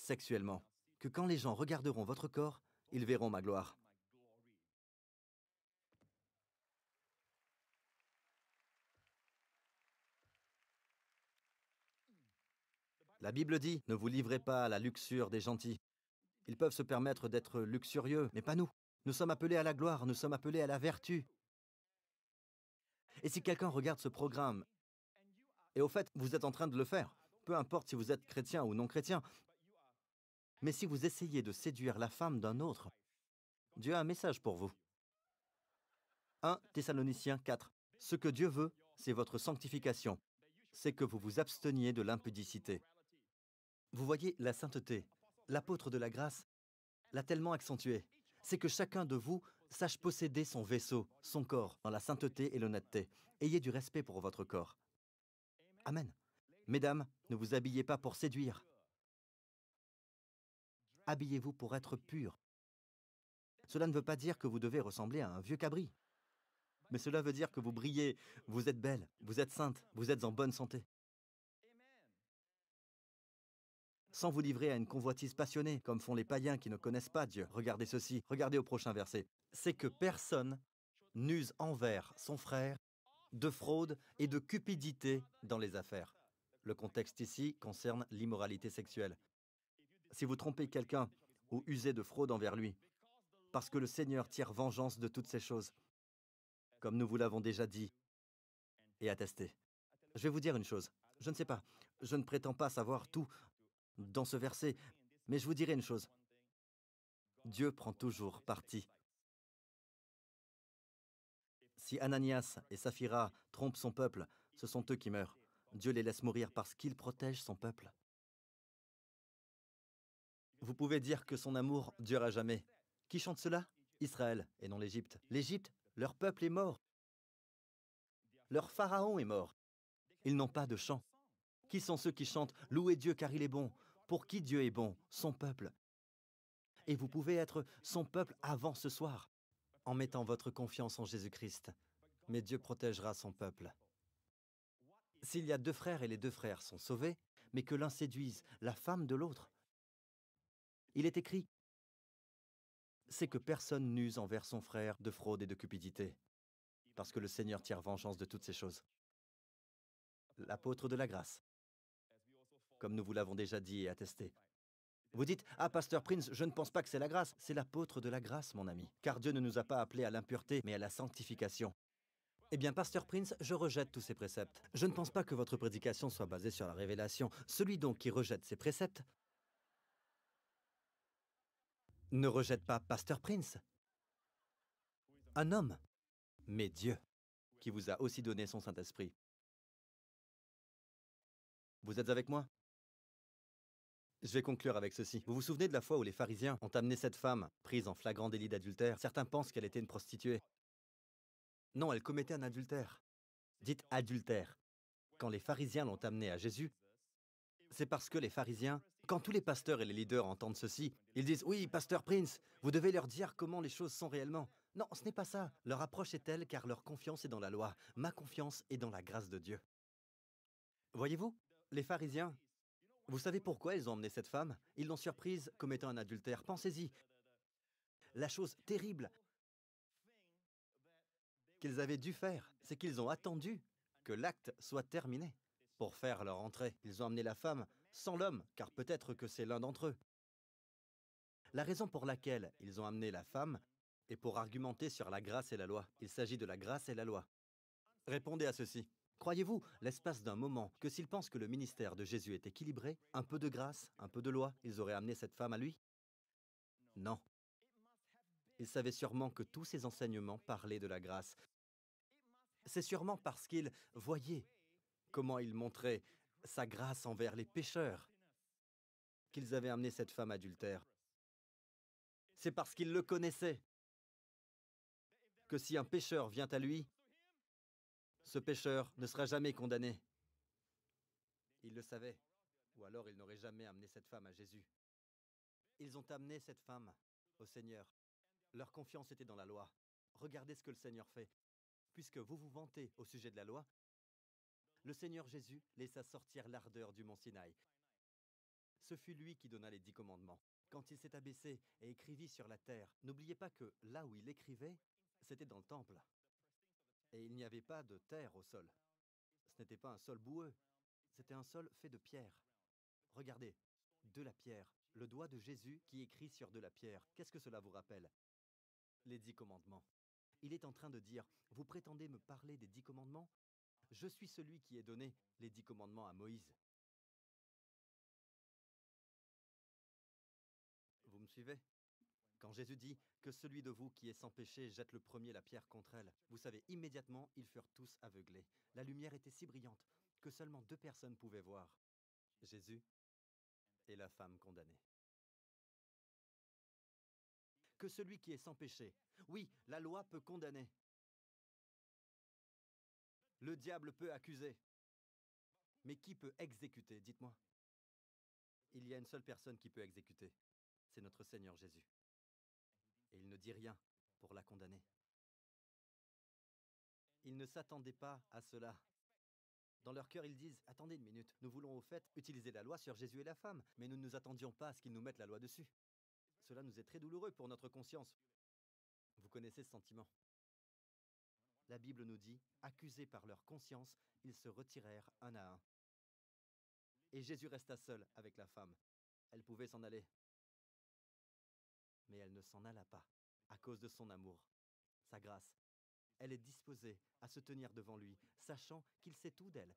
sexuellement, que quand les gens regarderont votre corps, ils verront ma gloire. La Bible dit, ne vous livrez pas à la luxure des gentils. Ils peuvent se permettre d'être luxurieux, mais pas nous. Nous sommes appelés à la gloire, nous sommes appelés à la vertu. Et si quelqu'un regarde ce programme, et au fait, vous êtes en train de le faire, peu importe si vous êtes chrétien ou non chrétien, mais si vous essayez de séduire la femme d'un autre, Dieu a un message pour vous. 1 Thessaloniciens 4. Ce que Dieu veut, c'est votre sanctification. C'est que vous vous absteniez de l'impudicité. Vous voyez, la sainteté, l'apôtre de la grâce, l'a tellement accentué. C'est que chacun de vous sache posséder son vaisseau, son corps, dans la sainteté et l'honnêteté. Ayez du respect pour votre corps. Amen. Mesdames, ne vous habillez pas pour séduire. Habillez-vous pour être pur. Cela ne veut pas dire que vous devez ressembler à un vieux cabri. Mais cela veut dire que vous brillez, vous êtes belle, vous êtes sainte, vous êtes en bonne santé. Sans vous livrer à une convoitise passionnée, comme font les païens qui ne connaissent pas Dieu. Regardez ceci, regardez au prochain verset. C'est que personne n'use envers son frère de fraude et de cupidité dans les affaires. Le contexte ici concerne l'immoralité sexuelle. Si vous trompez quelqu'un ou usez de fraude envers lui, parce que le Seigneur tire vengeance de toutes ces choses, comme nous vous l'avons déjà dit et attesté. Je vais vous dire une chose, je ne sais pas, je ne prétends pas savoir tout dans ce verset, mais je vous dirai une chose. Dieu prend toujours parti. Si Ananias et Saphira trompent son peuple, ce sont eux qui meurent. Dieu les laisse mourir parce qu'il protège son peuple. Vous pouvez dire que son amour dure à jamais. Qui chante cela? Israël et non l'Égypte. L'Égypte, leur peuple est mort. Leur pharaon est mort. Ils n'ont pas de chant. Qui sont ceux qui chantent « Louez Dieu car il est bon » Pour qui Dieu est bon? Son peuple. Et vous pouvez être son peuple avant ce soir, en mettant votre confiance en Jésus-Christ. Mais Dieu protégera son peuple. S'il y a deux frères et les deux frères sont sauvés, mais que l'un séduise la femme de l'autre, il est écrit, c'est que personne n'use envers son frère de fraude et de cupidité, parce que le Seigneur tire vengeance de toutes ces choses. L'apôtre de la grâce, comme nous vous l'avons déjà dit et attesté. Vous dites, ah, Pasteur Prince, je ne pense pas que c'est la grâce. C'est l'apôtre de la grâce, mon ami. Car Dieu ne nous a pas appelés à l'impureté, mais à la sanctification. Eh bien, Pasteur Prince, je rejette tous ces préceptes. Je ne pense pas que votre prédication soit basée sur la révélation. Celui donc qui rejette ces préceptes ne rejette pas Pasteur Prince, un homme, mais Dieu, qui vous a aussi donné son Saint-Esprit. Vous êtes avec moi? Je vais conclure avec ceci. Vous vous souvenez de la fois où les pharisiens ont amené cette femme, prise en flagrant délit d'adultère? Certains pensent qu'elle était une prostituée. Non, elle commettait un adultère. Dites adultère. Quand les pharisiens l'ont amenée à Jésus, c'est parce que les pharisiens, quand tous les pasteurs et les leaders entendent ceci, ils disent « Oui, pasteur Prince, vous devez leur dire comment les choses sont réellement. » Non, ce n'est pas ça. Leur approche est telle car leur confiance est dans la loi. Ma confiance est dans la grâce de Dieu. Voyez-vous, les pharisiens, vous savez pourquoi ils ont emmené cette femme? Ils l'ont surprise commettant un adultère. Pensez-y. La chose terrible qu'ils avaient dû faire, c'est qu'ils ont attendu que l'acte soit terminé pour faire leur entrée. Ils ont amené la femme sans l'homme, car peut-être que c'est l'un d'entre eux. La raison pour laquelle ils ont amené la femme est pour argumenter sur la grâce et la loi. Il s'agit de la grâce et la loi. Répondez à ceci. Croyez-vous, l'espace d'un moment, que s'ils pensent que le ministère de Jésus est équilibré, un peu de grâce, un peu de loi, ils auraient amené cette femme à lui? Non. Ils savaient sûrement que tous ces enseignements parlaient de la grâce. C'est sûrement parce qu'ils voyaient comment il montrait sa grâce envers les pécheurs qu'ils avaient amené cette femme adultère. C'est parce qu'ils le connaissaient que si un pécheur vient à lui, ce pécheur ne sera jamais condamné. Ils le savaient, ou alors ils n'auraient jamais amené cette femme à Jésus. Ils ont amené cette femme au Seigneur. Leur confiance était dans la loi. Regardez ce que le Seigneur fait. Puisque vous vous vantez au sujet de la loi, le Seigneur Jésus laissa sortir l'ardeur du mont Sinaï. Ce fut lui qui donna les 10 commandements. Quand il s'est abaissé et écrivit sur la terre, n'oubliez pas que là où il écrivait, c'était dans le temple. Et il n'y avait pas de terre au sol. Ce n'était pas un sol boueux, c'était un sol fait de pierre. Regardez, de la pierre, le doigt de Jésus qui écrit sur de la pierre. Qu'est-ce que cela vous rappelle? Les 10 commandements. Il est en train de dire, vous prétendez me parler des 10 commandements? Je suis celui qui ait donné les 10 commandements à Moïse. Vous me suivez? Quand Jésus dit que celui de vous qui est sans péché jette le premier la pierre contre elle, vous savez, immédiatement, ils furent tous aveuglés. La lumière était si brillante que seulement 2 personnes pouvaient voir, Jésus et la femme condamnée. Que celui qui est sans péché. Oui, la loi peut condamner. Le diable peut accuser. Mais qui peut exécuter, dites-moi? Il y a une seule personne qui peut exécuter. C'est notre Seigneur Jésus. Et il ne dit rien pour la condamner. Ils ne s'attendaient pas à cela. Dans leur cœur, ils disent, attendez une minute, nous voulons au fait utiliser la loi sur Jésus et la femme, mais nous ne nous attendions pas à ce qu'ils nous mettent la loi dessus. Cela nous est très douloureux pour notre conscience. Vous connaissez ce sentiment. La Bible nous dit, accusés par leur conscience, ils se retirèrent un à un. Et Jésus resta seul avec la femme. Elle pouvait s'en aller. Mais elle ne s'en alla pas, à cause de son amour, sa grâce. Elle est disposée à se tenir devant lui, sachant qu'il sait tout d'elle,